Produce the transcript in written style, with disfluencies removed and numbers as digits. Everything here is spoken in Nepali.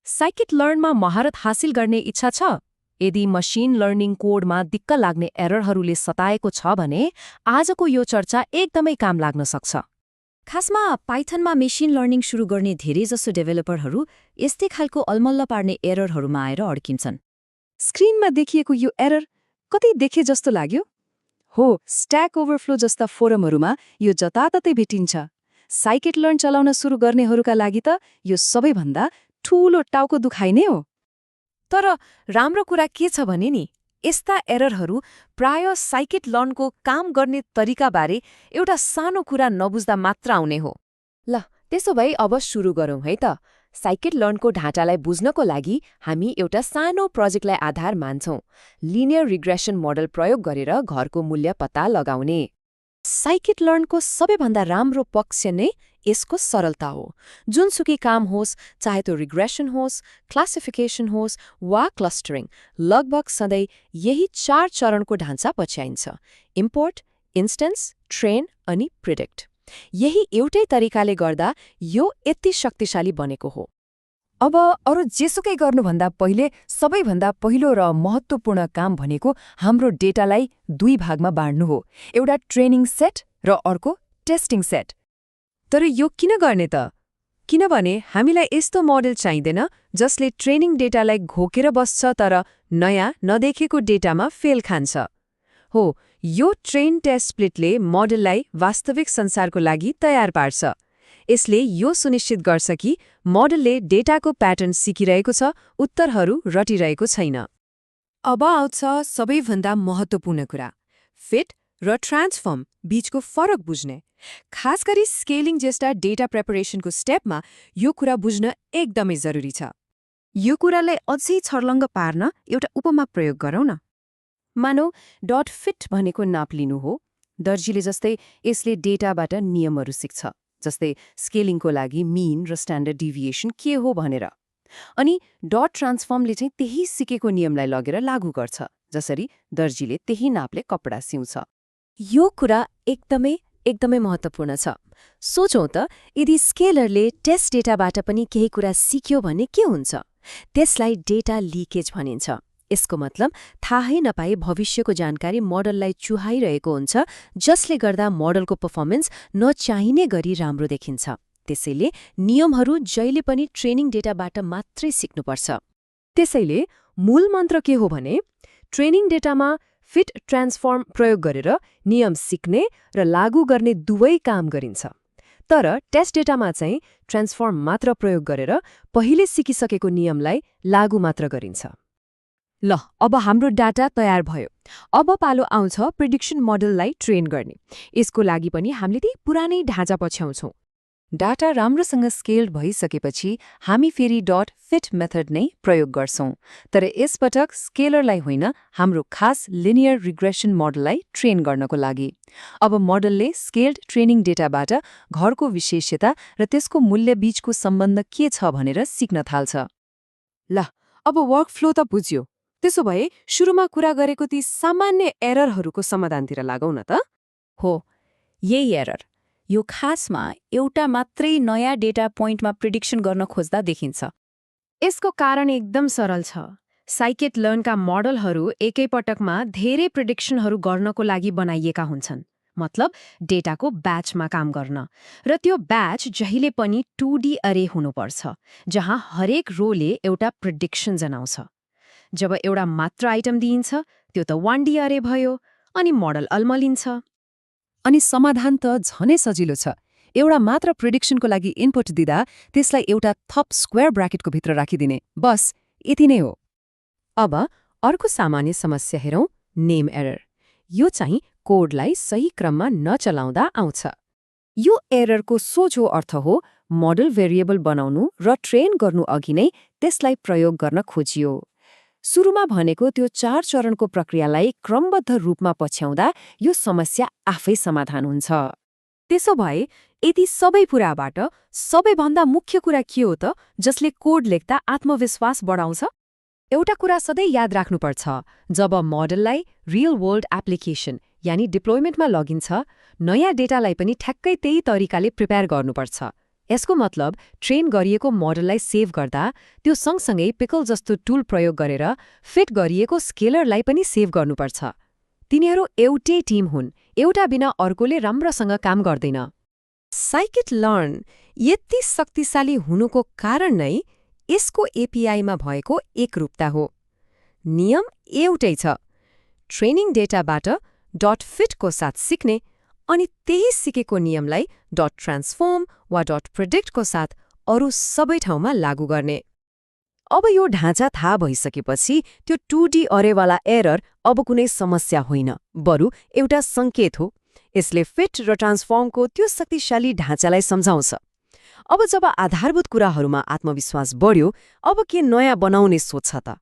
साइकिट लर्नमा महारत हासिल गर्ने इच्छा छ? यदि मसिन लर्निङ कोडमा दिक्क लाग्ने एररहरूले सताएको छ भने आजको यो चर्चा एकदमै काम लाग्न सक्छ। खासमा पाइथनमा मेसिन लर्निङ सुरु गर्ने धेरैजसो डेभेलपरहरू यस्तै खालको अलमल्ल पार्ने एररहरूमा आएर अड्किन्छन्। स्क्रिनमा देखिएको यो एरर कतै देखे जस्तो लाग्यो? हो, स्ट्याक ओभरफ्लो जस्ता फोरमहरूमा यो जताततै भेटिन्छ। साइकिट लर्न चलाउन सुरु गर्नेहरूका लागि त यो सबैभन्दा ठूलो टाउको दुखाइ नै हो। तर राम्रो कुरा के छ भने नि, यस्ता एररहरू प्राय साइकिट लर्नको काम गर्ने तरिकाबारे एउटा सानो कुरा नबुझ्दा मात्र आउने हो। ल त्यसो भए अब सुरु गरौँ है त। साइकिट लर्नको ढाँचालाई बुझ्नको लागि हामी एउटा सानो प्रोजेक्टलाई आधार मान्छौँ। लिनियर रिग्रेसन मोडल प्रयोग गरेर घरको मूल्य पत्ता लगाउने। साइकिट लर्नको सबैभन्दा राम्रो पक्ष नै यसको सरलता हो। जुनसुकै काम होस्, चाहे त्यो रिग्रेसन होस्, क्लासिफिकेसन होस् वा क्लस्टरिङ, लगभग सधैँ यही 4 चरणको ढाँचा पछ्याइन्छ: इम्पोर्ट, इन्स्टेन्स, ट्रेन अनि प्रिडिक्ट। यही एउटै तरिकाले गर्दा यो यति शक्तिशाली बनेको हो। अब अरू जेसुकै गर्नुभन्दा पहिले सबैभन्दा पहिलो र महत्त्वपूर्ण काम भनेको हाम्रो डेटालाई 2 भागमा बाँड्नु हो, एउटा ट्रेनिङ सेट र अर्को टेस्टिङ सेट। तर यो किन गर्ने त? किनभने हामीलाई यस्तो मोडल चाहिँदैन जसले ट्रेनिङ डेटालाई घोकेर बस्छ तर नयाँ नदेखेको डेटामा फेल खान्छ। हो, यो ट्रेन टेस्ट स्प्लिटले मोडललाई वास्तविक संसारको लागि तयार पार्छ। यसले यो सुनिश्चित गर्छ कि मोडलले डेटाको प्याटर्न सिकिरहेको छ, उत्तरहरू रटिरहेको छैन। अब आउँछ सबैभन्दा महत्त्वपूर्ण कुरा, फिट र ट्रान्सफर्म बीचको फरक बुझ्ने। खास गरी स्केलिङ जस्ता डेटा प्रिपरेसनको स्टेपमा यो कुरा बुझ्न एकदमै जरुरी छ। यो कुरालाई अझै छर्लङ्ग पार्न एउटा उपमा प्रयोग गरौँ न। मानौ डट फिट भनेको नाप लिनु हो। दर्जीले जस्तै यसले डेटाबाट नियमहरू सिक्छ, जस्तै स्केलिङको लागि मिन र स्ट्यान्डर्ड डिभिएसन के हो भनेर। अनि डट ट्रान्सफर्मले चाहिँ त्यही सिकेको नियमलाई लगेर लागू गर्छ, जसरी दर्जीले त्यही नापले कपडा सिउँछ। यो कुरा एकदमै महत्त्वपूर्ण छ। सोचौँ त, यदि स्केलरले टेस्ट डेटाबाट पनि केही कुरा सिक्यो भने के हुन्छ? त्यसलाई डेटा लिकेज भनिन्छ। यसको मतलब थाहै नपाई भविष्यको जानकारी मोडललाई चुहाइरहेको हुन्छ, जसले गर्दा मोडलको पर्फर्मेन्स नचाहिने गरी राम्रो देखिन्छ। त्यसैले नियमहरू जहिले पनि ट्रेनिङ डेटाबाट मात्रै सिक्नुपर्छ। त्यसैले मूल मन्त्र के हो भने, ट्रेनिङ डेटामा फिट ट्रान्सफर्म प्रयोग गरेर नियम सिक्ने र लागू गर्ने दुवै काम गरिन्छ। तर टेस्ट डेटामा चाहिँ ट्रान्सफर्म मात्र प्रयोग गरेर पहिले सिकिसकेको नियमलाई लागू मात्र गरिन्छ। ल, अब हाम्रो डाटा तयार भयो। अब पालो आउँछ प्रिडिक्सन मोडललाई ट्रेन गर्ने। यसको लागि पनि हामीले त्यही पुरानै ढाँचा पछ्याउँछौँ। डाटा राम्रोसँग स्केल्ड भइसकेपछि हामी फेरि डट फिट मेथड नै प्रयोग गर्छौँ। तर यसपटक स्केलरलाई होइन, हाम्रो खास लिनियर रिग्रेसन मोडललाई ट्रेन गर्नको लागि। अब मोडलले स्केल्ड ट्रेनिङ डेटाबाट घरको विशेषता र त्यसको मूल्य बीचको सम्बन्ध के छ भनेर सिक्न थाल्छ। ल, अब वर्कफ्लो त बुझ्यो। त्यसो भए सुरुमा कुरा गरेको ती सामान्य एररहरूको समाधानतिर लागौँ न त। हो, यही एरर। यो खासमा एउटा मात्रै नयाँ डेटा पोइन्टमा प्रिडिक्सन गर्न खोज्दा देखिन्छ। यसको कारण एकदम सरल छ। साइकिट लर्नका मोडलहरू एकैपटकमा धेरै प्रिडिक्सनहरू गर्नको लागि बनाइएका हुन्छन्। मतलब डेटाको ब्याचमा काम गर्न। र त्यो ब्याच जहिले पनि 2D अरे हुनुपर्छ, जहाँ हरेक रोले एउटा प्रिडिक्सन जनाउँछ। जब एउटा मात्र आइटम दिइन्छ, त्यो त 1D अरे भयो, अनि मोडल अलमलिन्छ। अनि समाधान त झनै सजिलो छ। एउटा मात्र प्रिडिक्सनको लागि इनपुट दिँदा त्यसलाई एउटा थप स्क्वायर ब्राकेटको भित्र राखिदिने, बस यति नै हो। अब अर्को सामान्य समस्या हेरौँ, नेम एरर। यो चाहिँ कोडलाई सही क्रममा नचलाउँदा आउँछ। यो एररको सोझो अर्थ हो मोडल भेरिएबल बनाउनु र ट्रेन गर्नु अघि नै त्यसलाई प्रयोग गर्न खोजियो। सुरुमा भनेको त्यो 4 चरणको प्रक्रियालाई क्रमबद्ध रूपमा पछ्याउँदा यो समस्या आफै समाधान हुन्छ। त्यसो भए यति सबै कुराबाट सबैभन्दा मुख्य कुरा के हो त, जसले कोड लेख्दा आत्मविश्वास बढाउँछ? एउटा कुरा सधैँ याद राख्नुपर्छ, जब मोडललाई रियल वर्ल्ड एप्लिकेसन यानी डिप्लोयमेन्टमा लगिन्छ, नयाँ डेटालाई पनि ठ्याक्कै त्यही तरिकाले प्रिपेयर गर्नुपर्छ। यसको मतलब ट्रेन गरिएको मोडललाई सेभ गर्दा त्यो सँगसँगै पिकल जस्तो टुल प्रयोग गरेर फिट गरिएको स्केलरलाई पनि सेभ गर्नुपर्छ। तिनीहरू एउटै टिम हुन्, एउटा बिना अर्कोले राम्रोसँग काम गर्दैन। साइकिट लर्न यति शक्तिशाली हुनुको कारण नै यसको एपीआईमा भएको एकरूपता हो। नियम एउटै छ, ट्रेनिङ डेटाबाट .फिटको साथ सिक्ने अनि त्यही सिकेको नियमलाई .ट्रान्सफर्म वा .प्रेडिक्टको साथ अरू सबै ठाउँमा लागू गर्ने। अब यो ढाँचा थाहा भइसकेपछि त्यो 2D अरेवाला एरर अब कुनै समस्या होइन, बरु एउटा सङ्केत हो। यसले फिट र ट्रान्सफर्मको त्यो शक्तिशाली ढाँचालाई सम्झाउँछ। अब जब आधारभूत कुराहरूमा आत्मविश्वास बढ्यो, अब के नयाँ बनाउने सोच छ त?